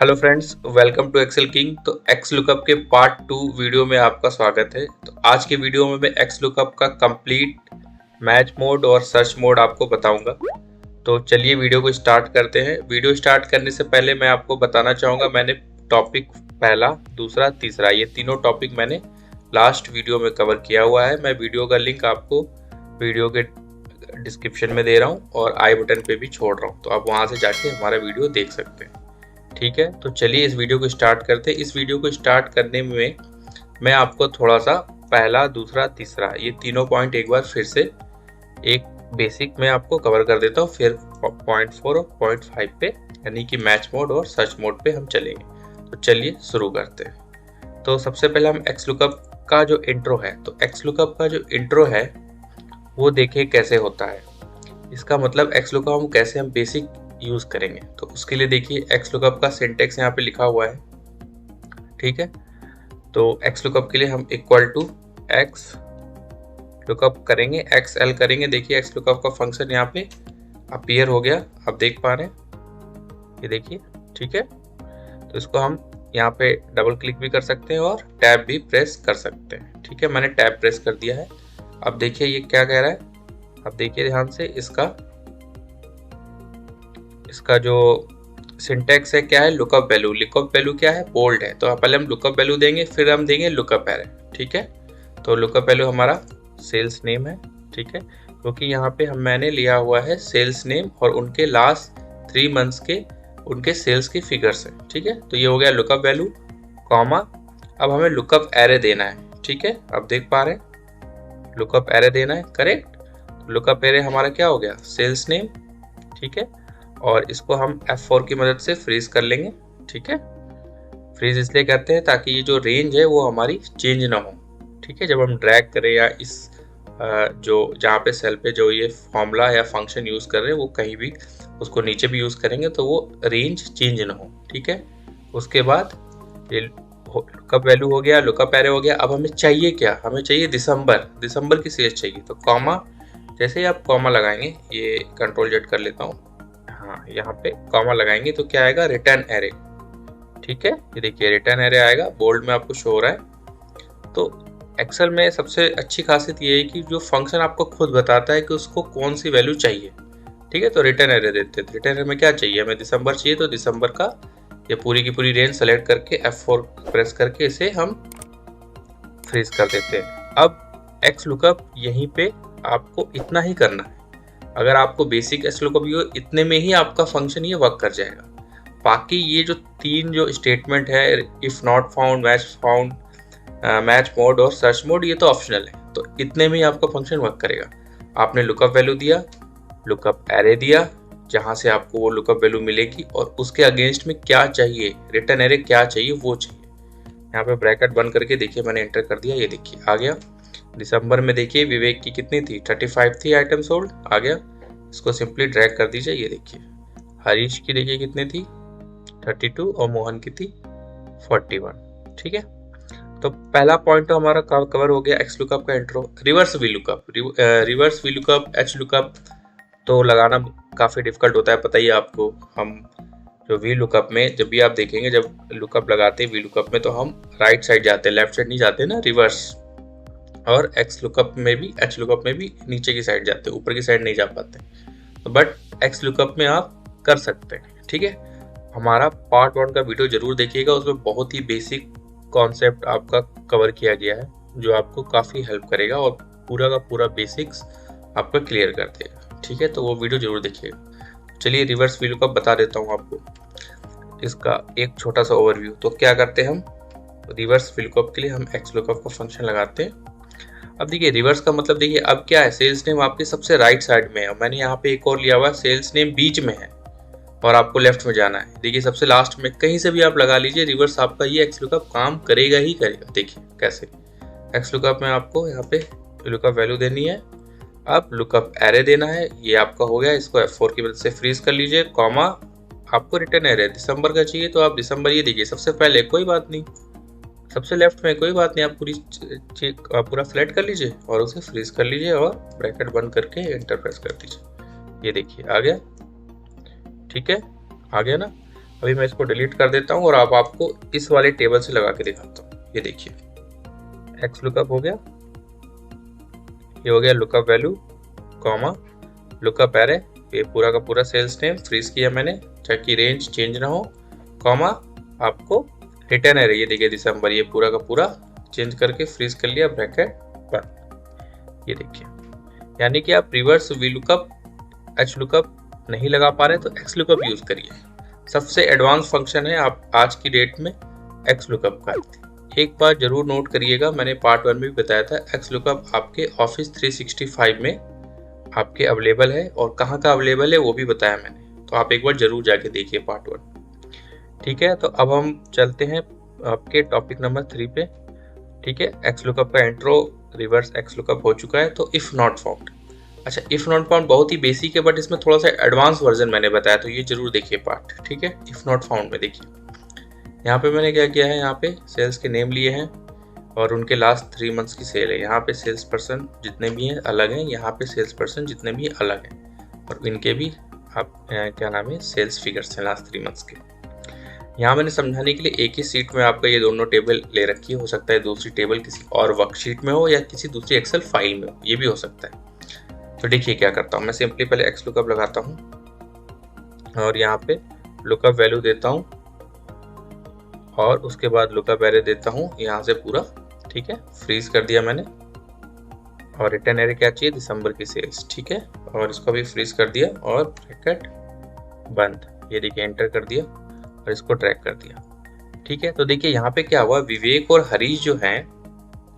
Hello friends, welcome to Excel King. तो X lookup के part 2 video में आपका स्वागत है। तो आज के वीडियो में मैं एक्स लुकअप का कंप्लीट मैच मोड और सर्च मोड आपको बताऊंगा। तो चलिए वीडियो को स्टार्ट करते हैं। वीडियो स्टार्ट करने से पहले मैं आपको बताना चाहूँगा, मैंने टॉपिक पहला, दूसरा, तीसरा, ये तीनों टॉपिक मैंने लास्ट वीडियो में कवर किया हुआ है। मैं वीडियो का लिंक आपको वीडियो के डिस्क्रिप्शन में दे रहा हूँ और आई बटन पे भी छोड़ रहा हूँ, तो आप वहाँ से जाके हमारा वीडियो देख सकते हैं। ठीक है, तो चलिए इस वीडियो को स्टार्ट करते हैं। इस वीडियो को स्टार्ट करने में मैं आपको थोड़ा सा पहला, दूसरा, तीसरा, ये तीनों पॉइंट एक बार फिर से एक बेसिक में आपको कवर कर देता हूँ। फिर पॉइंट 4 और पॉइंट 5 पे यानी कि मैच मोड और सर्च मोड पे हम चलेंगे। तो चलिए शुरू करते हैं। तो सबसे पहले हम एक्स लुकअप का जो इंट्रो है, तो एक्स लुकअप का जो इंट्रो है वो देखिए कैसे होता है। इसका मतलब एक्स लुकअप हम कैसे बेसिक यूज करेंगे। तो उसके लिए देखिए एक्स लुकअप का सिंटेक्स यहाँ पे लिखा हुआ है। ठीक है, तो एक्स लुकअप के लिए हम इक्वल टू एक्स लुकअप करेंगे, एक्स एल करेंगे। देखिए एक्स लुकअप का फंक्शन यहाँ पे अपीयर हो गया, आप देख पा रहे हैं, ये देखिए। ठीक है, तो इसको हम यहाँ पे डबल क्लिक भी कर सकते हैं और टैब भी प्रेस कर सकते हैं। ठीक है, मैंने टैब प्रेस कर दिया है। अब देखिए ये क्या कह रहा है, अब देखिए ध्यान से। इसका जो सिंटेक्स है क्या है, लुकअप वैल्यू। लुकअप वैल्यू क्या है, बोल्ड है। तो पहले हम लुकअप वैल्यू देंगे, फिर हम देंगे लुकअप एरे। ठीक है, तो लुकअप वैल्यू हमारा सेल्स नेम है। ठीक है, क्योंकि यहाँ पे मैंने लिया हुआ है सेल्स नेम और उनके लास्ट 3 मंथ्स के उनके सेल्स के फिगर्स है। ठीक है, तो ये हो गया लुकअप वैल्यू, कॉमा। अब हमें लुकअप एरे देना है। ठीक है, अब देख पा रहे हैं, लुकअप एरे देना है, करेक्ट। लुकअप एरे हमारा क्या हो गया, सेल्स नेम। ठीक है, और इसको हम F4 की मदद से फ्रीज कर लेंगे। ठीक है, फ्रीज इसलिए करते हैं ताकि ये जो रेंज है वो हमारी चेंज ना हो। ठीक है, जब हम ड्रैग करें या इस जो जहाँ पे सेल पे जो ये फॉर्मूला या फंक्शन यूज कर रहे हैं वो कहीं भी उसको नीचे भी यूज करेंगे तो वो रेंज चेंज ना हो। ठीक है, उसके बाद ये लुकअप वैल्यू हो गया, लुकअप एरे हो गया। अब हमें चाहिए क्या, हमें चाहिए दिसंबर की सेल्स चाहिए। तो कॉमा, जैसे ही आप कॉमा लगाएंगे, ये कंट्रोल जेड कर लेता हूँ, हाँ यहाँ पे कॉमा लगाएंगे तो क्या आएगा, रिटर्न एरे। ठीक है, ये देखिए रिटर्न एरे आएगा, बोल्ड में आपको शो हो रहा है। तो एक्सेल में सबसे अच्छी खासियत ये है कि जो फंक्शन आपको खुद बताता है कि उसको कौन सी वैल्यू चाहिए। ठीक है, तो रिटर्न एरे देते हैं। रिटर्न एरे में क्या चाहिए, हमें दिसंबर चाहिए, तो दिसंबर का ये पूरी की पूरी रेंज सेलेक्ट करके F4 प्रेस करके इसे हम फ्रीज कर देते हैं। अब एक्स लुकअप यहीं पे आपको इतना ही करना है। अगर आपको बेसिक एक्स लुकअप हो, इतने में ही आपका फंक्शन ये वर्क कर जाएगा। बाकी ये जो 3 जो स्टेटमेंट है, if not found, match mode और सर्च मोड, ये तो ऑप्शनल है। तो इतने में ही आपका फंक्शन वर्क करेगा। आपने लुकअप वैल्यू दिया, लुकअप एरे दिया, जहां से आपको वो लुकअप वैल्यू मिलेगी और उसके अगेंस्ट में क्या चाहिए, रिटर्न एरे क्या चाहिए वो चाहिए। यहाँ पे ब्रैकेट बंद करके देखिए मैंने एंटर कर दिया, ये देखिए आ गया। दिसंबर में देखिए विवेक की कितनी थी, 35 थी आइटम सोल्ड, आ गया। इसको सिंपली ड्रैग कर दीजिए, ये देखिए। हरीश की देखिए कितनी थी, 32, और मोहन की थी 41। ठीक है, तो पहला पॉइंट तो हमारा कवर हो गया एक्स लुकअप का intro. Reverse V lookup, H lookup तो लगाना काफ़ी डिफिकल्ट होता है, पता ही आपको। हम जो वी लुकअप में जब भी आप देखेंगे, जब लुकअप लगाते हैं वी लुकअप में, तो हम राइट साइड जाते हैं, लेफ्ट साइड नहीं जाते ना, रिवर्स। और एक्स लुकअप में भी, एच लुकअप में भी नीचे की साइड जाते हैं, ऊपर की साइड नहीं जा पाते। तो बट एक्स लुकअप में आप कर सकते हैं। ठीक है, हमारा पार्ट 1 का वीडियो जरूर देखिएगा, उसमें बहुत ही बेसिक कॉन्सेप्ट आपका कवर किया गया है जो आपको काफ़ी हेल्प करेगा और पूरा का पूरा बेसिक्स आपका क्लियर कर देगा। ठीक है, तो वो वीडियो जरूर देखिएगा। चलिए रिवर्स वी लुकअप बता देता हूँ आपको, इसका एक छोटा सा ओवरव्यू। तो क्या करते हैं हम, रिवर्स वी लुकअप के लिए हम एक्स लुकअप का फंक्शन लगाते हैं। अब देखिए रिवर्स का मतलब, देखिए अब क्या है, सेल्स नेम आपके सबसे राइट साइड में है, मैंने यहाँ पे एक और लिया हुआ, सेल्स नेम बीच में है और आपको लेफ्ट में जाना है। देखिए सबसे लास्ट में, कहीं से भी आप लगा लीजिए, रिवर्स आपका ये एक्स लुकअप काम करेगा ही करेगा। देखिए कैसे, एक्स लुकअप में आपको यहाँ पे लुकअप वैल्यू देनी है, अब लुकअप एरे देना है, ये आपका हो गया। इसको F4 की मदद से फ्रीज कर लीजिए, कॉमा, आपको रिटर्न एरे दिसंबर का चाहिए तो आप दिसंबर, ये देखिए सबसे पहले, कोई बात नहीं, सबसे लेफ्ट में कोई बात नहीं, आप पूरा सिलेक्ट कर लीजिए और उसे फ्रीज कर लीजिए और ब्रैकेट बंद करके एंटर प्रेस कर दीजिए, ये देखिए आ गया। ठीक है, आ गया ना। अभी मैं इसको डिलीट कर देता हूँ और अब आपको इस वाले टेबल से लगा के दिखाता हूँ। ये देखिए एक्स लुकअप हो गया, ये हो गया lookup value comma lookup array, ये पूरा का पूरा सेल्स नेम फ्रीज किया मैंने ताकि रेंज चेंज ना हो, कॉमा आपको रिटर्न एरे, ये देखिए दिसंबर, ये पूरा का पूरा चेंज करके फ्रीज कर लिया, ब्रैकेट बंद। ये देखिए, यानी कि आप reverse V lookup H lookup नहीं लगा पा रहे तो एक्स लुकअप यूज करिए। सबसे एडवांस फंक्शन है आप आज की डेट में एक्स लुकअप का। एक बार जरूर नोट करिएगा, मैंने पार्ट 1 में भी बताया था, एक्स लुकअप आपके ऑफिस 365 में आपके अवेलेबल है और कहाँ का अवेलेबल है वो भी बताया मैंने, तो आप एक बार जरूर जाके देखिए पार्ट 1। ठीक है, तो अब हम चलते हैं आपके टॉपिक नंबर 3 पे। ठीक है, एक्स लुकअप का इंट्रो रिवर्स एक्स लुकअप हो चुका है। तो इफ नॉट फाउंड, अच्छा इफ नॉट फाउंड बहुत ही बेसिक है बट इसमें थोड़ा सा एडवांस वर्जन मैंने बताया, तो ये जरूर देखिए पार्ट। ठीक है, इफ नॉट फाउंड में देखिए यहाँ पे मैंने क्या किया है, यहाँ पे सेल्स के नेम लिए हैं और उनके लास्ट 3 मंथ्स की सेल है। यहाँ पे सेल्स पर्सन जितने भी हैं अलग हैं, यहाँ पे सेल्स पर्सन जितने भी अलग हैं और इनके भी आप क्या नाम है सेल्स फिगर्स हैं लास्ट 3 मंथ्स के। यहाँ मैंने समझाने के लिए एक ही सीट में आपका ये दोनों टेबल ले रखी है, हो सकता है दूसरी टेबल किसी और वर्कशीट में हो या किसी दूसरी एक्सेल फाइल में हो, ये भी हो सकता है। तो देखिए क्या करता हूँ मैं, सिंपली पहले एक्स लुकअप लगाता हूँ और यहाँ पे लुकअप वैल्यू देता हूँ और उसके बाद लुकअप एरे देता हूँ यहाँ से पूरा। ठीक है, फ्रीज कर दिया मैंने और रिटर्न एरे क्या चाहिए, दिसंबर की सेल्स। ठीक है, और इसको भी फ्रीज कर दिया और ब्रैकेट बंद। ये देखिए एंटर कर दिया और इसको ट्रैक कर दिया। ठीक है, तो देखिए यहाँ पे क्या हुआ, विवेक और हरीश जो हैं,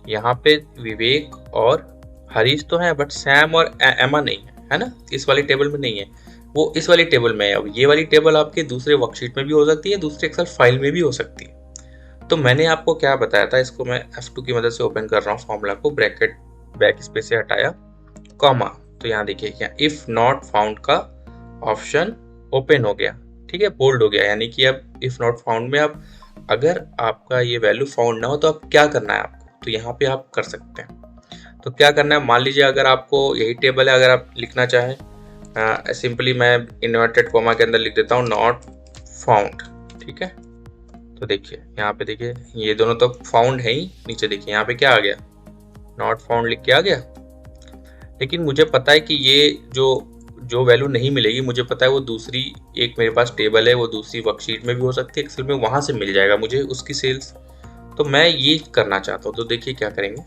यहाँ पे विवेक और हरीश तो हैं बट सैम और एमा नहीं है ना, इस वाली टेबल में नहीं है, वो इस वाली टेबल में है। अब ये वाली टेबल आपके दूसरे वर्कशीट में भी हो सकती है, दूसरे एक्सेल फाइल में भी हो सकती है। तो मैंने आपको क्या बताया था, इसको मैं F2 की मदद से ओपन कर रहा हूँ फॉर्मूला को, ब्रैकेट बैक स्पेस से हटाया, कॉमा, तो यहाँ देखिए क्या इफ नॉट फाउंड का ऑप्शन ओपन हो गया। ठीक है, बोल्ड हो गया, यानी कि अब इफ नॉट फाउंड में अब अगर आपका ये वैल्यू फाउंड ना हो तो अब क्या करना है आपको, तो यहाँ पे आप कर सकते हैं। तो क्या करना है, मान लीजिए अगर आपको यही टेबल है, अगर आप लिखना चाहें सिंपली मैं इन्वर्टेड कॉमा के अंदर लिख देता हूँ नॉट फाउंड। ठीक है, तो देखिए यहाँ पे देखिए ये दोनों तो फाउंड है ही, नीचे देखिए यहाँ पे क्या आ गया, नॉट फाउंड लिख के आ गया। लेकिन मुझे पता है कि ये जो वैल्यू नहीं मिलेगी, मुझे पता है वो दूसरी एक मेरे पास टेबल है, वो दूसरी वर्कशीट में भी हो सकती है एक्सेल में, वहां से मिल जाएगा मुझे उसकी सेल्स। तो मैं ये करना चाहता हूँ, तो देखिए क्या करेंगे,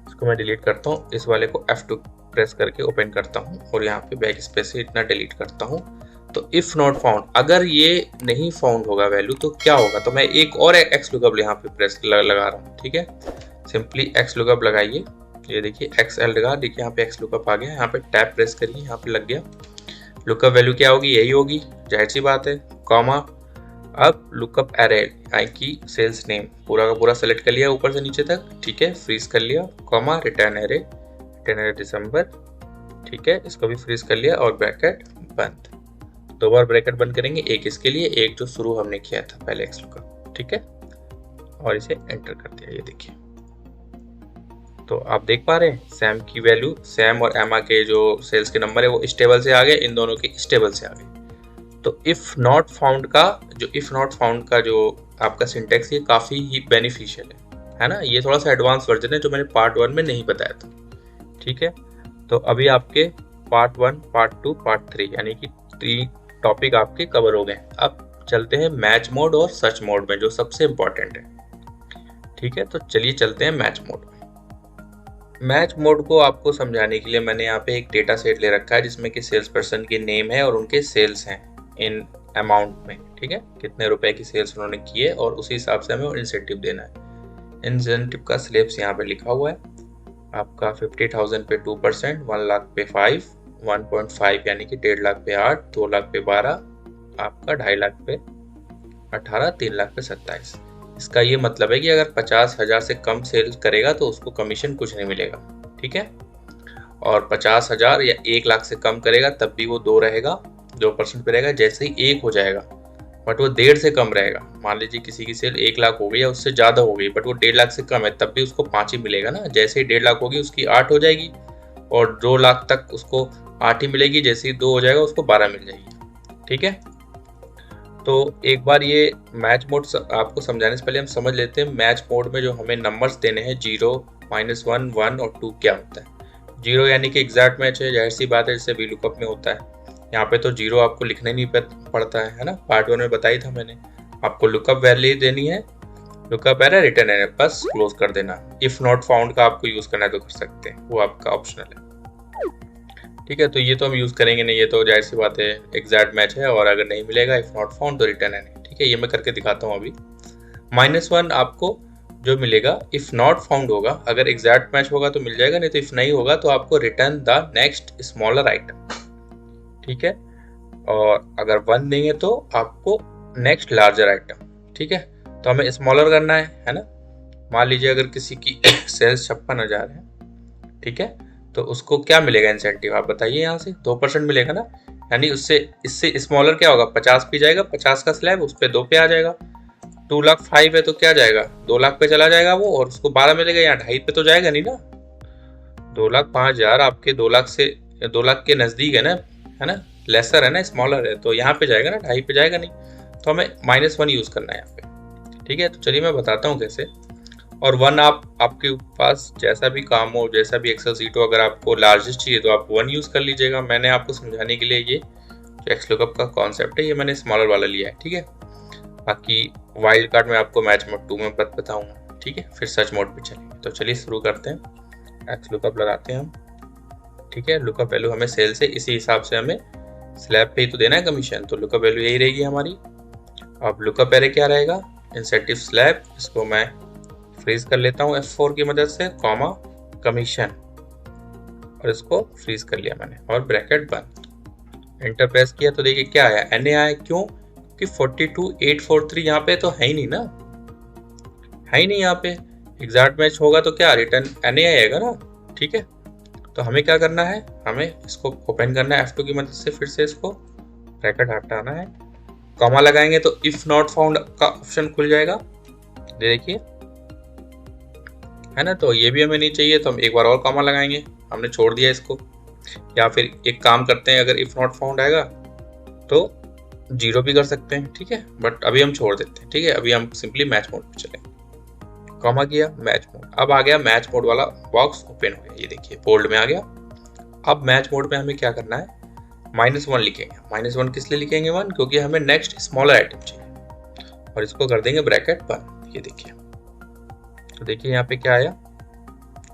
इसको मैं डिलीट करता हूँ, इस वाले को F2 प्रेस करके ओपन करता हूँ और यहाँ पे बैक स्पेस से इतना डिलीट करता हूँ। तो इफ नॉट फाउंड, अगर ये नहीं फाउंड होगा वैल्यू तो क्या होगा, तो मैं एक और एक्स लुकअप यहाँ पे प्रेस लगा रहा हूँ। ठीक है, सिंपली एक्स लुकअप लगाइए, ये देखिए एक्सएल लगा, देखिए यहाँ पे एक्स लुकअप आ गया, यहाँ पे टैब प्रेस करिए, यहाँ पे लग गया। लुकअप वैल्यू क्या होगी, यही होगी, जाहिर सी बात है, कॉमा, अब लुकअप एरे की सेल्स नेम पूरा का पूरा सेलेक्ट कर लिया ऊपर से नीचे तक। ठीक है, फ्रीज कर लिया, कॉमा, रिटर्न एरे दिसंबर। ठीक है, इसको भी फ्रीज कर लिया और ब्रैकेट बंद। 2 बार ब्रैकेट बंद करेंगे, एक इसके लिए, एक जो शुरू हमने किया था पहले एक्स लुकअप। ठीक है, और इसे एंटर कर दिया, ये देखिए। तो आप देख पा रहे हैं सैम की वैल्यू, सैम और एमा के जो सेल्स के नंबर है वो इस टेबल से आ गए, इन दोनों के इस टेबल से आ गए। तो इफ नॉट फाउंड का जो आपका सिंटेक्स ये काफी ही बेनिफिशियल है ना। ये थोड़ा सा एडवांस वर्जन है जो मैंने पार्ट 1 में नहीं बताया था। ठीक है, तो अभी आपके पार्ट 1, पार्ट 2, पार्ट 3 यानी कि 3 टॉपिक आपके कवर हो गए। अब चलते हैं मैच मोड और सर्च मोड में, जो सबसे इंपॉर्टेंट है। ठीक है, तो चलिए चलते हैं मैच मोड में। मैच मोड को आपको समझाने के लिए मैंने यहाँ पे एक डेटा सेट ले रखा है जिसमें कि सेल्स पर्सन के नेम है और उनके सेल्स हैं इन अमाउंट में। ठीक है, कितने रुपए की सेल्स उन्होंने की है और उसी हिसाब से हमें इंसेंटिव देना है। इंसेंटिव का स्लैब्स यहाँ पे लिखा हुआ है आपका 50,000 पे 2%, 1 लाख पे 5, 1.5 यानी कि 1.5 लाख पे 8, 2 लाख पे 12, आपका 2.5 लाख पे 18, 3 लाख पे 27। इसका ये मतलब है कि अगर 50,000 से कम सेल करेगा तो उसको कमीशन कुछ नहीं मिलेगा। ठीक है, और 50,000 या 1 लाख से कम करेगा तब भी वो 2 रहेगा, 2% पे रहेगा। जैसे ही 1 हो जाएगा बट वो 1.5 से कम रहेगा, मान लीजिए किसी की सेल 1 लाख हो गई या उससे ज़्यादा हो गई बट वो 1.5 लाख से कम है, तब भी उसको 5 ही मिलेगा ना। जैसे ही 1.5 लाख होगी उसकी 8 हो जाएगी और 2 लाख तक उसको 8 ही मिलेगी, जैसे ही 2 हो जाएगा उसको 12 मिल जाएगी। ठीक है, तो एक बार ये मैच मोड आपको समझाने से पहले हम समझ लेते हैं मैच मोड में जो हमें नंबर्स देने हैं 0, -1, 1 और 2 क्या होता है। 0 यानी कि एग्जैक्ट मैच है, जाहिर सी बात है, जैसे VLOOKUP में होता है। यहाँ पे तो 0 आपको लिखने नहीं पड़ता है ना, पार्ट 1 में बताई था मैंने। आपको लुकअप वैल्यू देनी है, लुकअप एरर रिटर्न एरर, बस क्लोज कर देना। इफ नॉट फाउंड का आपको यूज करना है तो कर सकते हैं, वो आपका ऑप्शनल है। ठीक है, तो ये तो हम यूज करेंगे नहीं, ये तो जाहिर सी बात है एग्जैक्ट मैच है, और अगर नहीं मिलेगा इफ नॉट फाउंड तो रिटर्न एरर। ठीक है, ये मैं करके दिखाता हूँ अभी। -1 आपको जो मिलेगा इफ नॉट फाउंड होगा, अगर एग्जैक्ट मैच होगा तो मिल जाएगा, नहीं तो इफ नहीं होगा तो आपको return the next smaller item. ठीक है, और अगर 1 देंगे तो आपको नेक्स्ट लार्जर आइटम। ठीक है, तो हमें स्मॉलर करना है ना। मान लीजिए अगर किसी की सेल्स 56,000 है, ठीक है, तो उसको क्या मिलेगा इंसेंटिव, आप बताइए। यहाँ से 2% मिलेगा ना, यानी उससे इससे स्मॉलर क्या होगा, 50 पे जाएगा, 50 का स्लैब, उस पर 2 पे आ जाएगा। 2,05,000 है तो क्या जाएगा, 2 लाख पे चला जाएगा वो, और उसको 12 मिलेगा, यहाँ 2.5 पे तो जाएगा नहीं ना। 2,05,000 आपके 2 लाख से 2 लाख के नजदीक है ना, लेसर है ना, स्मॉलर है, तो यहाँ पे जाएगा ना, 2.5 पे जाएगा नहीं। तो हमें -1 यूज करना है यहाँ पे। ठीक है, तो चलिए मैं बताता हूँ कैसे। और 1 आपके पास जैसा भी काम हो, जैसा भी एक्सेल सीट हो, अगर आपको लार्जेस्ट चाहिए तो आप 1 यूज कर लीजिएगा। मैंने आपको समझाने के लिए ये जो XLOOKUP का कॉन्सेप्ट है, ये मैंने स्मॉलर वाला लिया है। ठीक है, बाकी वाइल्ड कार्ड में आपको मैच मोड 2 में बताऊंगा। ठीक है, फिर सर्च मोड पे चलेंगे। तो चलिए शुरू करते हैं। XLOOKUP लगाते हैं हम। ठीक है, लुकअप वैल्यू हमें सेल से इसी हिसाब से हमें स्लैब पे ही तो देना है कमीशन, तो लुकअप वैल्यू यही रहेगी हमारी। अब लुकअप एरे क्या रहेगा, इंसेंटिव स्लैब, इसको मैं फ्रीज कर लेता हूँ F4 की मदद से, कॉमा कमीशन, और इसको फ्रीज कर लिया मैंने, और ब्रैकेट बंद। एंटर प्रेस किया तो देखिए क्या आया, NA आया। क्यों कि 42,843 यहाँ पे तो है ही नहीं ना, है ही नहीं यहाँ पे। एग्जैक्ट मैच होगा तो क्या रिटर्न NA आएगा ना। ठीक है, तो हमें क्या करना है, हमें इसको ओपन करना है F2 की मदद से, फिर से इसको ब्रैकेट हटाना है, कॉमा लगाएंगे तो इफ नॉट फाउंड का ऑप्शन खुल जाएगा, देखिए, है ना। तो ये भी हमें नहीं चाहिए, तो हम एक बार और कॉमा लगाएंगे, हमने छोड़ दिया इसको। या फिर एक काम करते हैं, अगर इफ नॉट फाउंड आएगा तो 0 भी कर सकते हैं। ठीक है, बट अभी हम छोड़ देते हैं। ठीक है, अभी हम सिंपली मैच मोड पे चलेंगे, कॉमा किया, मैच मोड। अब आ गया मैच मोड वाला बॉक्स ओपन हो गया, ये देखिए बोल्ड में आ गया। अब मैच मोड में हमें क्या करना है, -1 लिखेंगे। -1 किस लिए लिखेंगे 1, क्योंकि हमें नेक्स्ट स्मॉलर आइटम चाहिए, और इसको कर देंगे ब्रैकेट बंद। ये देखिए, तो देखिए यहाँ पे क्या आया,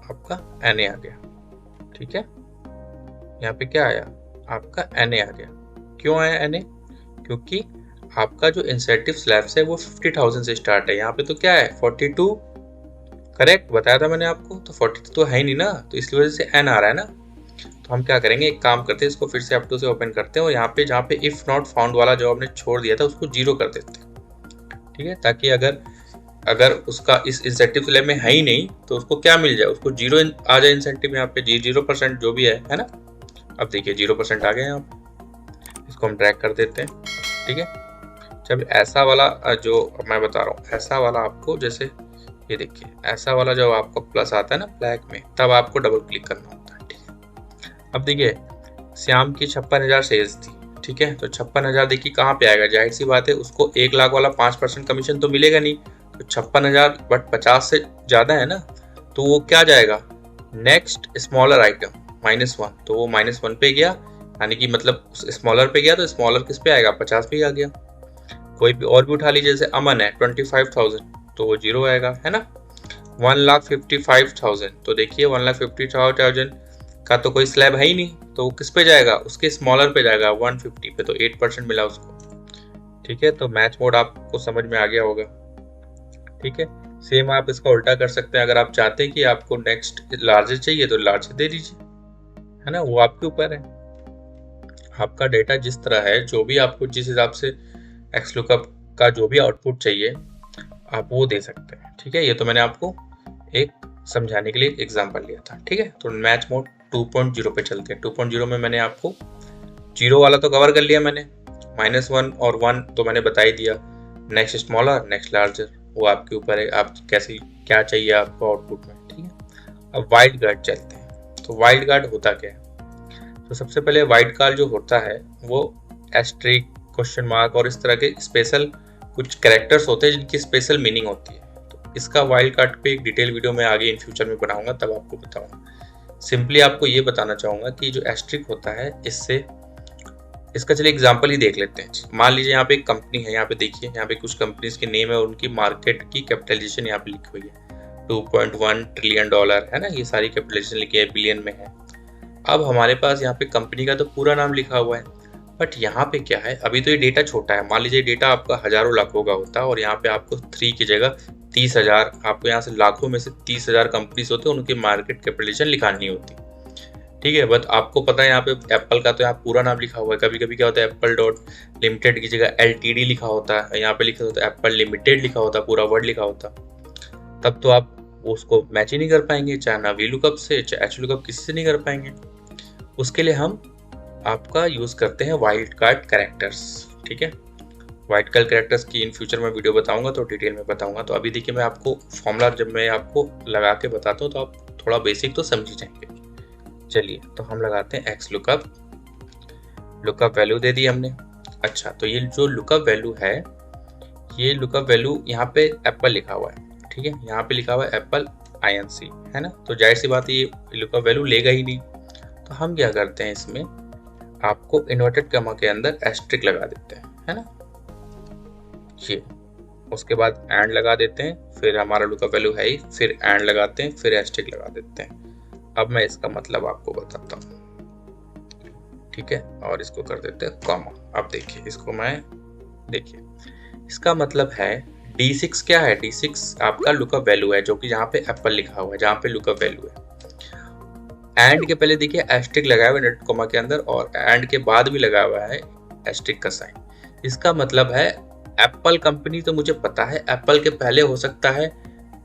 आपका NA आ गया। ठीक है, यहाँ पे क्या आया, आपका NA आ गया। क्यों आया NA, क्योंकि आपका जो इंसेंटिव स्लैब है वो 50,000 से स्टार्ट है। यहाँ पे तो क्या है 42, करेक्ट बताया था मैंने आपको, तो 42 तो है ही नहीं ना, तो इसकी वजह से N आ रहा है ना। तो हम क्या करेंगे, एक काम करते हैं, इसको फिर से F2 से ओपन करते हैं, और यहाँ पे जहाँ पे इफ नॉट फाउंड वाला जो हमने छोड़ दिया था उसको 0 कर देते हैं। ठीक है, ताकि अगर उसका इस इंसेंटिव स्लैब में है ही नहीं तो उसको क्या मिल जाए, उसको 0 आ जाए इंसेंटिव, यहाँ पे 0% जो भी है ना। अब देखिए 0% आ गया यहाँ पे, इसको हम ड्रैग कर देते हैं। ठीक है, जब ऐसा वाला जो मैं बता रहा हूँ, ऐसा वाला आपको, जैसे ये देखिए, ऐसा वाला जब आपको प्लस आता है ना ब्लैक में, तब आपको डबल क्लिक करना होता है। ठीक है, अब देखिए श्याम की 56,000 सेल्स थी। ठीक है, तो 56,000 देखिए कहाँ पे आएगा, जाहिर सी बात है उसको 1 लाख वाला 5% कमीशन तो मिलेगा नहीं, तो 56,000 बट 50 से ज़्यादा है ना, तो वो क्या जाएगा, नेक्स्ट स्मॉलर आइटम -1, तो वो -1 पे गया, यानी कि मतलब स्मॉलर पे गया, तो स्मॉलर किस पे आएगा, 50 पे आ गया। कोई भी और भी उठा लीजिए, जैसे अमन है 25,000, तो वो 0 आएगा, है ना। 1,55,000, तो देखिए 1,50,000 का तो कोई स्लैब है ही नहीं, तो वो किस पे जाएगा, उसके स्मॉलर पे जाएगा 150 पे, तो 8% मिला उसको। ठीक है, तो मैच मोड आपको समझ में आ गया होगा। ठीक है, सेम आप इसका उल्टा कर सकते हैं, अगर आप चाहते हैं कि आपको नेक्स्ट लार्जर चाहिए तो लार्जर दे दीजिए, है ना, वो आपके ऊपर है। आपका डेटा जिस तरह है, जो भी आपको जिस हिसाब से XLOOKUP का जो भी आउटपुट चाहिए आप वो दे सकते हैं। ठीक है, ये तो मैंने आपको एक समझाने के लिए एग्जांपल लिया था। ठीक है, तो मैच मोड 2.0 पे चलते हैं। 2.0 में मैंने आपको 0 वाला तो कवर कर लिया मैंने, -1 और 1 तो मैंने बता ही दिया, नेक्स्ट स्मॉलर नेक्स्ट लार्जर वो आपके ऊपर है, आप कैसे क्या चाहिए आपको आउटपुट में। ठीक है, अब वाइल्ड कार्ड चलते हैं। तो वाइल्ड कार्ड होता क्या है, तो सबसे पहले वाइल्ड कार्ड जो होता है वो एस्ट्रिक क्वेश्चन मार्क और इस तरह के स्पेशल कुछ कैरेक्टर्स होते हैं जिनकी स्पेशल मीनिंग होती है। तो इसका वाइल्ड कार्ड पे एक डिटेल वीडियो मैं आगे इन फ्यूचर में बनाऊंगा, तब आपको बताऊंगा। सिंपली आपको ये बताना चाहूंगा कि जो एस्ट्रिक होता है इससे, इसका चलिए एग्जांपल ही देख लेते हैं। मान लीजिए यहाँ पे एक कंपनी है, यहाँ पे देखिए यहाँ पे कुछ कंपनीज के नेम है और उनकी मार्केट की कैपिटलाइजेशन यहाँ पे लिखी हुई है 2.1 ट्रिलियन डॉलर, है ना, ये सारी कैपिटलाइजेशन लिखी है, बिलियन में है। अब हमारे पास यहाँ पे कंपनी का तो पूरा नाम लिखा हुआ है, बट यहाँ पे क्या है, अभी तो ये डेटा छोटा है। मान लीजिए डेटा आपका हजारों लाखों का होता है और यहाँ पे आपको 3 की जगह 30,000, आपको यहाँ से लाखों में से 30,000 कंपनीज होते हैं, उनकी मार्केट कैपिटलाइजेशन लिखानी होती, ठीक है। बट आपको पता है यहाँ पे एप्पल का तो यहाँ पूरा नाम लिखा हुआ है। कभी कभी क्या होता है, एप्पल डॉट लिमिटेड की जगह LTD लिखा होता है, यहाँ पे लिखा होता है एप्पल लिमिटेड लिखा होता है, पूरा वर्ड लिखा होता। तब तो आप उसको मैच ही नहीं कर पाएंगे, चाहे ना VLOOKUP से चाहे HLOOKUP किसी से नहीं कर पाएंगे। उसके लिए हम आपका यूज करते हैं वाइल्ड कार्ड कैरेक्टर्स, ठीक है। वाइल्ड कार्ड कैरेक्टर्स की इन फ्यूचर में वीडियो बताऊंगा तो डिटेल में बताऊंगा। तो अभी देखिए मैं आपको फॉर्मूला जब मैं आपको लगा के बताता हूँ तो आप थोड़ा बेसिक तो समझ ही जाएंगे। चलिए तो हम लगाते हैं एक्स लुकअप, लुकअप वैल्यू दे दी हमने। अच्छा, तो ये जो लुकअप वैल्यू है, ये लुकअप वैल्यू यहाँ पे एप्पल लिखा हुआ है, ठीक है, यहाँ पे लिखा हुआ है एप्पल INC, है ना। तो जाहिर सी बात है ये लुकअप वैल्यू लेगा ही नहीं। तो हम क्या करते हैं, इसमें आपको इन्वर्टेड कॉमा के अंदर एस्ट्रिक लगा देते हैं, है ना, ये। उसके बाद एंड लगा देते हैं, फिर हमारा लुकअप वैल्यू है ही, फिर एंड लगाते हैं, फिर एस्ट्रिक लगा देते हैं। अब मैं इसका मतलब आपको बताता हूँ, ठीक है, और इसको कर देते हैं कॉमा। अब देखिए इसको मैं, देखिए इसका मतलब है D6 क्या है, D6 आपका लुकअप वैल्यू है, जो कि यहाँ पे एप्पल लिखा हुआ है, जहाँ पे लुकअप वैल्यू है। एंड के पहले देखिए एस्ट्रिक लगाया हुआ है नेट कॉमा के अंदर, और एंड के बाद भी लगा हुआ है एस्ट्रिक का साइन। इसका मतलब है एप्पल कंपनी तो मुझे पता है, एप्पल के पहले हो सकता है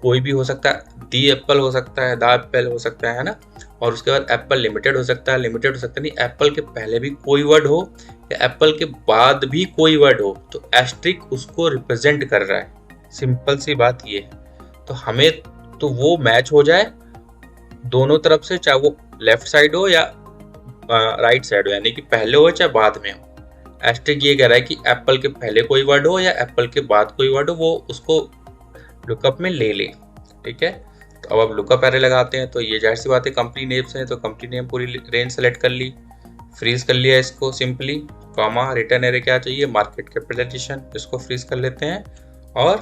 कोई भी हो सकता है, दी एप्पल हो सकता है, दा एप्पल हो सकता है ना, और उसके बाद एप्पल लिमिटेड हो सकता है, लिमिटेड हो सकता है, नहीं एप्पल के पहले भी कोई वर्ड हो या एप्पल के बाद भी कोई वर्ड हो, तो एस्ट्रिक उसको रिप्रेजेंट कर रहा है। सिंपल सी बात ये है। तो हमें तो वो मैच हो जाए दोनों तरफ से, चाहे वो लेफ्ट साइड हो या राइट साइड हो, यानी कि पहले हो चाहे बाद में हो। एस्ट्रिक ये कह रहा है कि एप्पल के पहले कोई वर्ड हो या एप्पल के बाद कोई वर्ड हो, वो उसको लुकअप में ले ले, ठीक है। तो अब लुकअप एरे लगाते हैं। तो ये जाहिर सी बात है कंपनी नेम से, तो कंपनी नेम पूरी रेंज सेलेक्ट कर ली, फ्रीज कर लिया इसको सिंपली, कॉमा, रिटर्न एरे क्या चाहिए, मार्केट कैपिटलाइजेशन, इसको फ्रीज कर लेते हैं और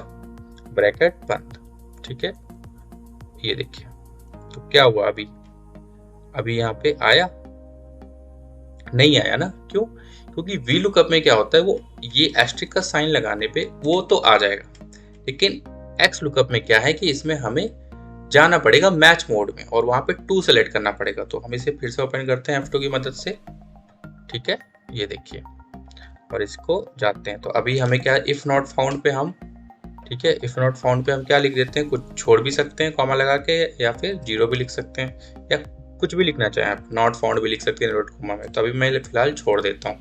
ब्रैकेट बंद, ठीक है। ये देखिए तो क्या हुआ, अभी यहाँ पे आया नहीं आया ना, क्यों, क्योंकि VLOOKUP में क्या होता है, वो ये एस्ट्रिक का साइन लगाने पे वो तो आ जाएगा, लेकिन XLOOKUP में क्या है कि इसमें हमें जाना पड़ेगा मैच मोड में और वहां पे 2 सेलेक्ट करना पड़ेगा। तो हम इसे फिर से ओपन करते हैं F2 की मदद से, ठीक है, ये देखिए, और इसको जाते हैं। तो अभी हमें क्या, इफ नॉट फाउंड पे हम, ठीक है, इफ नॉट फाउंड पे हम क्या लिख देते हैं, कुछ छोड़ भी सकते हैं कॉमा लगा के, या फिर 0 भी लिख सकते हैं, या कुछ भी लिखना चाहें आप, नॉट फाउंड भी लिख सकते हैं नोट कॉमा में। तो अभी मैं फिलहाल छोड़ देता हूँ,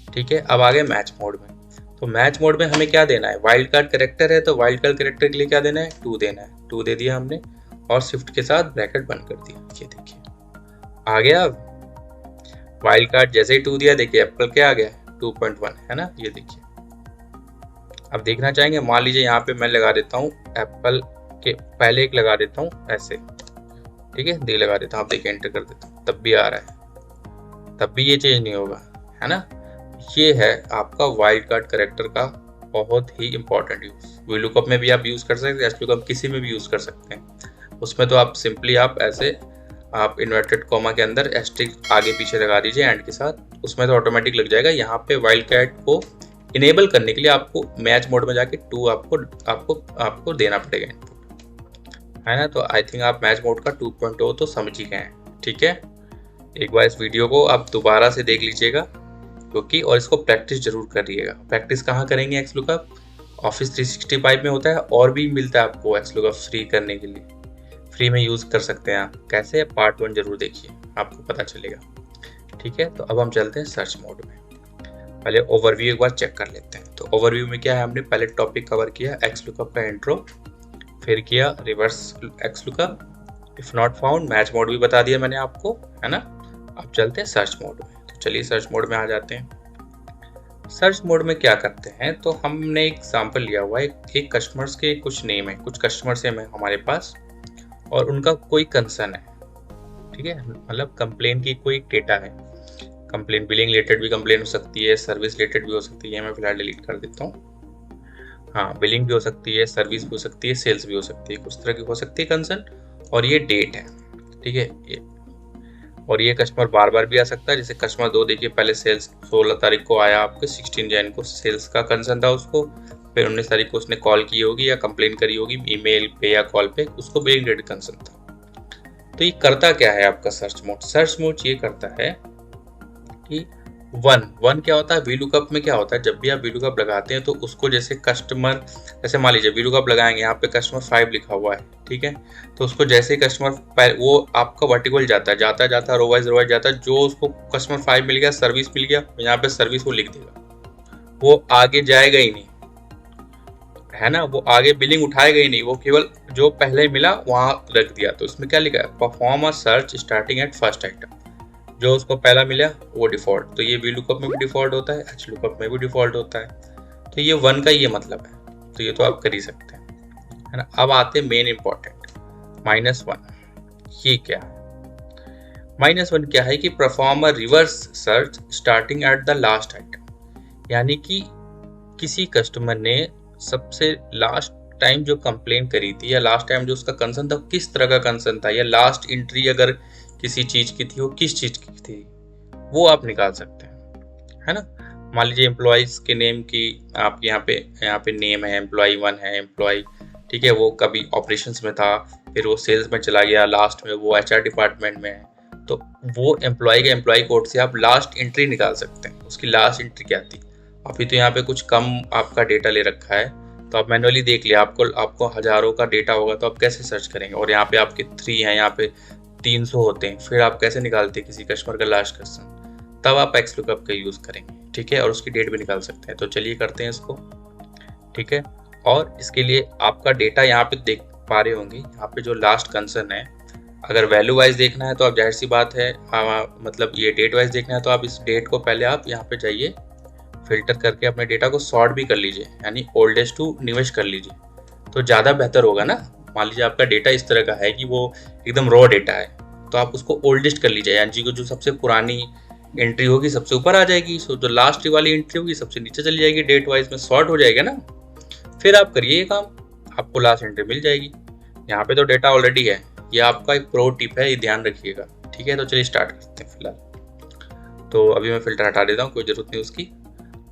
ठीक है। अब आगे मैच मोड में। तो मैच मोड में हमें क्या देना है, वाइल्ड कार्ड कैरेक्टर है, तो वाइल्ड कार्ड कैरेक्टर के लिए क्या देना है, 2 देना है, 2 दे दिया हमने और शिफ्ट के साथ ब्रैकेट बंद कर दिया। ये देखिए आ गया, वाइल्ड कार्ड जैसे ही 2 दिया, देखिए एप्पल क्या आ गया 2.1, है ना, ये देखिए। अब देखना चाहेंगे, मान लीजिए यहाँ पे मैं लगा देता हूँ एप्पल के पहले एक लगा देता हूँ ऐसे, ठीक है, दी लगा देता हूँ, आप देखिए एंटर कर देता हूँ, तब भी आ रहा है, तब भी ये चेंज नहीं होगा, है ना। ये है आपका वाइल्ड कार्ड कैरेक्टर का बहुत ही इंपॉर्टेंट यूज। VLOOKUP में भी आप यूज कर सकते हैं, XLOOKUP किसी में भी यूज कर सकते हैं। उसमें तो आप सिंपली आप ऐसे आप इन्वर्टेड कॉमा के अंदर एस्ट्रिक आगे पीछे लगा दीजिए एंड के साथ, उसमें तो ऑटोमेटिक लग जाएगा। यहाँ पे वाइल्ड कार्ड को इनेबल करने के लिए आपको मैच मोड में जाके 2 आपको देना पड़ेगा इनपुट, है ना। तो आई थिंक आप मैच मोड का 2.0 तो समझ ही गए हैं, ठीक है। एक बार इस वीडियो को आप दोबारा से देख लीजिएगा क्योंकि, और इसको प्रैक्टिस जरूर करिएगा। प्रैक्टिस कहाँ करेंगे, XLOOKUP ऑफिस 365 में होता है और भी मिलता है आपको XLOOKUP फ्री करने के लिए, फ्री में यूज कर सकते हैं आप। कैसे, पार्ट 1 जरूर देखिए, आपको पता चलेगा, ठीक है। तो अब हम चलते हैं सर्च मोड में। पहले ओवरव्यू एक बार चेक कर लेते हैं। तो ओवरव्यू में क्या है, हमने पहले टॉपिक कवर किया XLOOKUP का इंट्रो, फिर किया reverse XLOOKUP, if not found, match mode भी बता दिया मैंने आपको, है ना। अब चलते हैं सर्च मोड में। तो चलिए सर्च मोड में आ जाते हैं। सर्च मोड में क्या करते हैं, तो हमने एक एग्जाम्पल लिया हुआ है, एक कस्टमर्स के कुछ नेम है, कुछ कस्टमर्स है हमारे पास और उनका कोई कंसर्न है, ठीक है, मतलब कंप्लेन की कोई डेटा है, कंप्लेन बिलिंग रिलेटेड भी कंप्लेन हो सकती है, सर्विस रिलेटेड भी हो सकती है, मैं फिलहाल डिलीट कर देता हूँ। हाँ, बिलिंग भी हो सकती है, सर्विस भी हो सकती है, सेल्स भी हो सकती है, कुछ तरह की हो सकती है कंसर्न, और ये डेट है, ठीक है। और ये कस्टमर बार बार भी आ सकता है, जैसे कस्टमर 2 देखिए, पहले सेल्स 16 तारीख को आया आपके, 16 जैन को सेल्स का कंसर्न था उसको, फिर 19 तारीख को उसने कॉल की होगी या कंप्लेन करी होगी ईमेल पे या कॉल पे, उसको बिलिंग डेट कंसर्न था। तो ये करता क्या है आपका सर्च मोड, सर्च मोड ये करता है कि वन क्या होता है, वीलुकअप में क्या होता है, जब भी आप वीलुकअप लगाते हैं तो उसको जैसे कस्टमर, जैसे मान लीजिए वीलुकअप लगाएंगे, यहाँ पे कस्टमर 5 लिखा हुआ है, ठीक है, तो उसको जैसे ही कस्टमर वो आपका वर्टिकल जाता है, जाता रो वाइज जाता है, जो उसको कस्टमर 5 मिल गया, सर्विस मिल गया, यहाँ पे सर्विस वो लिख देगा, वो आगे जाएगा ही नहीं, है ना, वो आगे बिलिंग उठाएगा ही नहीं, वो केवल जो पहले मिला वहां रख दिया। तो इसमें क्या लिखा है, perform a search starting at first item, जो उसको पहला मिला वो डिफॉल्ट, तो ये VLOOKUP में भी डिफॉल्ट होता है, HLOOKUP में भी डिफॉल्ट होता है, तो ये 1 का ये मतलब है, तो ये तो आप कर ही सकते हैं, है ना। अब आते हैं मेन इंपॉर्टेंट, -1, ये क्या है, -1 क्या है कि perform a reverse search starting at the last item, यानी कि किसी कस्टमर ने सबसे लास्ट टाइम जो कंप्लेन करी थी या लास्ट टाइम जो उसका कंसर्न था, किस तरह का कंसर्न था, या लास्ट एंट्री अगर किसी चीज की थी वो किस चीज की थी, वो आप निकाल सकते हैं, है ना। मान लीजिए एम्प्लॉइज के नेम की आप यहाँ पे नेम है, एम्प्लॉय 1 है, एम्प्लॉय, ठीक है, वो कभी ऑपरेशंस में था, फिर वो सेल्स में चला गया, लास्ट में वो HR डिपार्टमेंट में है, तो वो एम्प्लॉय के एम्प्लॉय कोड से आप लास्ट एंट्री निकाल सकते हैं, उसकी लास्ट एंट्री क्या थी। अभी तो यहाँ पे कुछ कम आपका डेटा ले रखा है, तो आप मैनुअली देख लिया, आपको हजारों का डेटा होगा तो आप कैसे सर्च करेंगे, और यहाँ पे आपके 3 हैं, यहाँ पे 300 होते हैं, फिर आप कैसे निकालते हैं किसी कस्टमर का लास्ट क्वेश्चन, तब आप XLOOKUP का यूज करेंगे, ठीक है, और उसकी डेट भी निकाल सकते हैं। तो चलिए करते हैं इसको, ठीक है। और इसके लिए आपका डेटा यहाँ पे देख पा रहे होंगे, यहाँ पे जो लास्ट कंसर्न है, अगर वैल्यू वाइज देखना है तो आप जाहिर सी बात है, मतलब ये डेट वाइज देखना है तो आप इस डेट को पहले आप यहाँ पे जाइए, फिल्टर करके अपने डेटा को सॉर्ट भी कर लीजिए, यानी ओल्डेस्ट टू न्यूएस्ट कर लीजिए, तो ज़्यादा बेहतर होगा ना। मान लीजिए आपका डेटा इस तरह का है कि वो एकदम रॉ डेटा है, तो आप उसको ओल्डेस्ट कर लीजिए, यानी जो सबसे पुरानी एंट्री होगी सबसे ऊपर आ जाएगी, सो जो लास्ट वाली एंट्री होगी सबसे नीचे चली जाएगी, डेट वाइज में सॉर्ट हो जाएगा ना। फिर आप करिए ये काम, आपको लास्ट एंट्री मिल जाएगी। यहाँ पे तो डेटा ऑलरेडी है, ये आपका एक प्रो टिप है, ये ध्यान रखिएगा, ठीक है। तो चलिए स्टार्ट करते हैं फिलहाल, तो अभी मैं फिल्टर हटा देता हूँ, कोई जरूरत नहीं उसकी।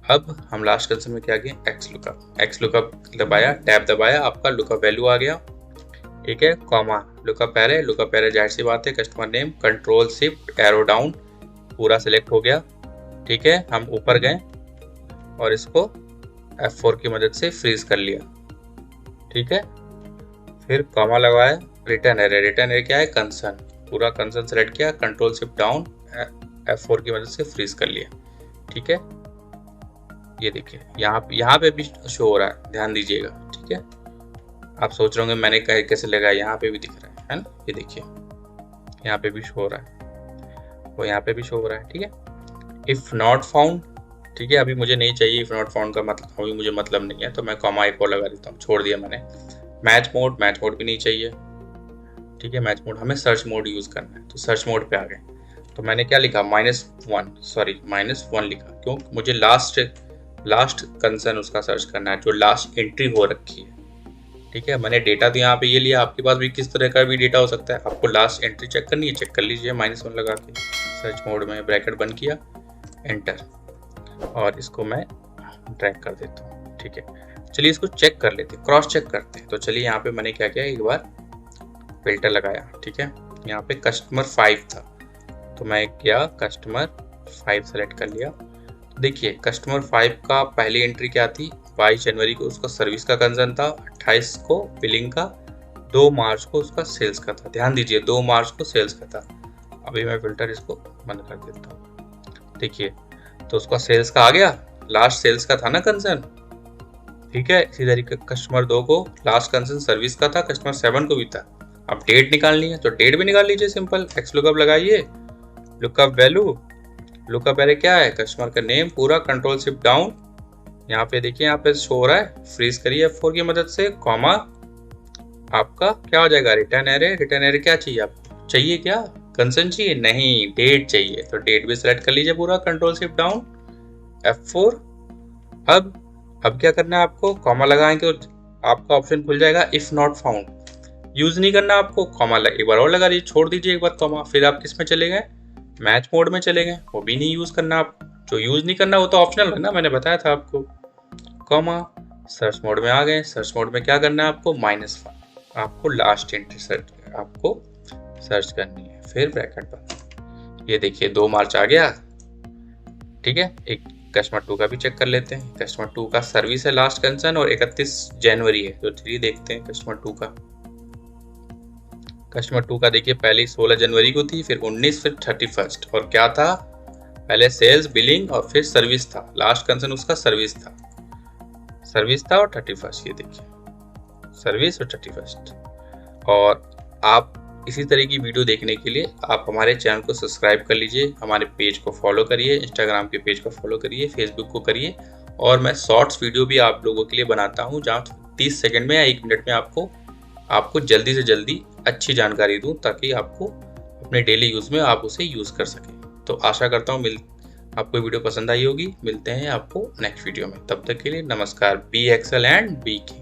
अब हम लास्ट कंसर्न में क्या किए, XLOOKUP दबाया, टैब दबाया, आपका लुकअप वैल्यू आ गया, ठीक है, कॉमा लुकअप एरे, जाहिर सी बात है, customer name, control shift arrow down, पूरा सिलेक्ट हो गया, ठीक है। हम ऊपर गए और इसको F4 की मदद से फ्रीज कर लिया, ठीक है, फिर कॉमा लगाया, रिटर्न एरे क्या है, कंसर्न, पूरा कंसर्न सेलेक्ट किया, कंट्रोल शिफ्ट डाउन, F4 की मदद से फ्रीज कर लिया, ठीक है। ये देखिए यहाँ पे भी शो हो रहा है, ध्यान दीजिएगा, ठीक है। आप सोच रहे होंगे मैंने कैसे लगाया, यहाँ पे भी दिख रहा है ना, ये देखिए यहाँ पे भी शो हो रहा है, वो यहाँ पे भी शो हो रहा है, ठीक है। इफ नॉट फाउंड, ठीक है, अभी मुझे नहीं चाहिए, इफ नॉट फाउंड का मतलब अभी मुझे मतलब नहीं है, तो मैं कॉमा एक और लगा देता हूँ, छोड़ दिया मैंने। मैच मोड भी नहीं चाहिए, ठीक है, मैच मोड हमें सर्च मोड यूज करना है, तो सर्च मोड पे आ गए, तो मैंने क्या लिखा, -1 लिखा, क्यों, मुझे लास्ट कंसर्न उसका सर्च करना है जो लास्ट एंट्री हो रखी है, ठीक है। मैंने डेटा तो यहाँ पे ये लिया, आपके पास भी किस तरह का भी डेटा हो सकता है, आपको लास्ट एंट्री चेक करनी है, चेक कर लीजिए, -1 लगा के सर्च मोड में ब्रैकेट बंद किया, एंटर, और इसको मैं ड्रैग कर देता हूँ, ठीक है। चलिए इसको चेक कर लेते हैं, क्रॉस चेक करते हैं। तो चलिए यहाँ पे मैंने क्या किया, एक बार फिल्टर लगाया, ठीक है, यहाँ पे कस्टमर 5 था, तो मैं क्या कस्टमर 5 सेलेक्ट कर लिया। देखिए कस्टमर 5 का पहली एंट्री क्या थी, 22 जनवरी को उसका सर्विस का कंसर्न था, 28 को बिलिंग का, 2 मार्च को उसका सेल्स का था, ध्यान दीजिए 2 मार्च को सेल्स का था। अभी मैं फिल्टर इसको बंद कर देता हूँ, देखिए तो उसका सेल्स का आ गया, लास्ट सेल्स का था ना कंसर्न, ठीक है। इसी तरीके कस्टमर 2 को लास्ट कंसर्न सर्विस का था, कस्टमर 7 को भी था। अब डेट निकालनी है तो डेट भी निकाल लीजिए, सिंपल XLOOKUP लगाइए, लुकअप वैल्यू, लुकअप एरे क्या है, कस्टमर का नेम पूरा, कंट्रोल शिफ्ट डाउन, यहाँ पे देखिए यहाँ पे शो हो रहा है, फ्रीज करिए F4 की मदद से, कॉमा, आपका क्या हो जाएगा रिटर्न एरे। रिटर्न एरे क्या चाहिए आपको, चाहिए क्या कंसर्न चाहिए, नहीं डेट चाहिए, तो डेट भी सिलेक्ट कर लीजिए पूरा, कंट्रोल शिफ्ट डाउन F4। अब क्या करना है आपको, कॉमा लगाएंगे तो आपका ऑप्शन खुल जाएगा इफ नॉट फाउंड। यूज नहीं करना आपको, कॉमा एक बार और लगा दीजिए, छोड़ दीजिए एक बार कॉमा, फिर आप किस में चले गए, मैच मोड में चले गए, वो भी नहीं यूज करना आप, जो यूज नहीं करना वो तो ऑप्शनल है ना, मैंने बताया था आपको। कॉमा, सर्च मोड में आ गए, सर्च मोड में क्या करना है आपको, -5, आपको लास्ट एंट्री सर्च आपको सर्च करनी है, फिर ब्रैकेट बंद। ये देखिए 2 मार्च आ गया, ठीक है। एक कस्टमर 2 का भी चेक कर लेते हैं, कस्टमर 2 का सर्विस है लास्ट कंसर्न और 31 जनवरी है, तो 3 देखते हैं कस्टमर 2 का। कस्टमर 2 का देखिए पहले 16 जनवरी को थी, फिर 19, फिर 31, और क्या था, पहले सेल्स, बिलिंग और फिर सर्विस था, लास्ट कंसर्न उसका सर्विस था और 31, ये देखिए सर्विस और 31। और आप इसी तरह की वीडियो देखने के लिए आप हमारे चैनल को सब्सक्राइब कर लीजिए, हमारे पेज को फॉलो करिए, इंस्टाग्राम के पेज को फॉलो करिए, फेसबुक को करिए, और मैं शॉर्ट्स वीडियो भी आप लोगों के लिए बनाता हूँ जहाँ 30 सेकंड में या 1 मिनट में आपको जल्दी से जल्दी अच्छी जानकारी दूँ, ताकि आपको अपने डेली यूज़ में आप उसे यूज़ कर सकें। तो आशा करता हूँ आपको वीडियो पसंद आई होगी। मिलते हैं आपको नेक्स्ट वीडियो में, तब तक के लिए नमस्कार। Be Excel and be king.